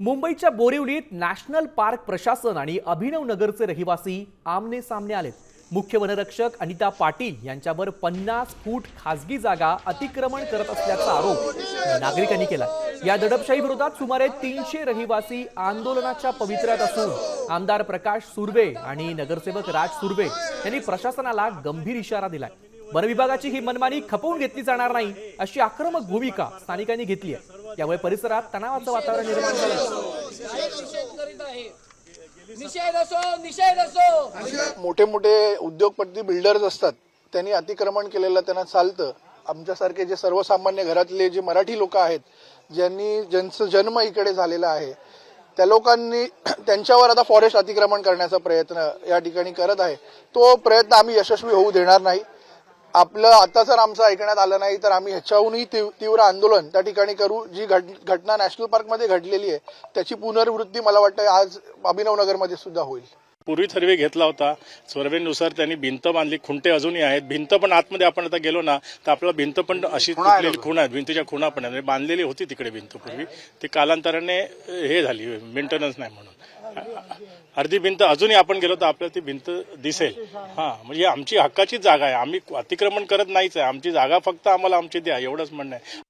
मुंबईच्या बोरिवलीत national park प्रशासन आणि अभिनव नगरचे रहिवासी आमने सामने आलेत। मुख्य वनरक्षक अनिता पाटील यांच्यावर 50 फूट खासगी जागा अतिक्रमण करत असल्याचा आरोप नागरिकांनी केला। या दडपशाही विरोधात सुमारे 300 रहिवासी आंदोलनाच्या पवित्र्यात असून आमदार प्रकाश सुर्वे आणि नगरसेवक राज सुर्वे यांनी प्रशासनाला गंभीर इशारा दिलाय। वन विभागाची ही मनमानी खपवून घेतली जाणार नाही अशी आक्रमक भूमिका स्थानिकांनी घेतली आहे। यामुळे परिसरात तणावाचं वातावरण निर्माण झालं। मोठे मोठे उद्योगपती बिल्डर्स असतात, त्यांनी अतिक्रमण केलेलं त्यांना चालतं। आमच्यासारखे जे सर्वसामान्य घरातले जे मराठी लोक आहेत, ज्यांचा जन्म इकडे झालेला आहे, त्या लोकांनी त्यांच्यावर आता फॉरेस्ट अतिक्रमण करण्याचा प्रयत्न या ठिकाणी करत आहे। तो प्रयत्न आम्ही यशस्वी होऊ देणार नाही। आपलं आता जर आमचं ऐकण्यात आलं नाही तर आम्ही ह्याच्याहूनही तीव्र आंदोलन त्या ठिकाणी करू। जी घटना नॅशनल पार्कमध्ये घडलेली आहे त्याची पुनरावृत्ती मला वाटतं आज अभिनवनगरमध्ये सुद्धा होईल। पूर्वी सर्वे घेतला होता, सर्वेनुसार त्यांनी भिंत बांधली, खुंटे अजूनही आहेत। भिंत पण आतमध्ये आपण आता गेलो ना तर आपल्याला भिंत पण अशी तुटलेली खुणा आहेत, भिंतीच्या खुणा पण आहेत। बांधलेली होती तिकडे भिंत पूर्वी, ती कालांतराने हे झाली, मेंटेनन्स नाही म्हणून अर्धी भिंत अजूनही आपण गेलो तर आपल्याला ती भिंत दिसेल। म्हणजे आमची हक्काची जागा आहे, आम्ही अतिक्रमण करत नाहीच आहे। आमची जागा फक्त आम्हाला आमची द्या एवढंच म्हणणं आहे।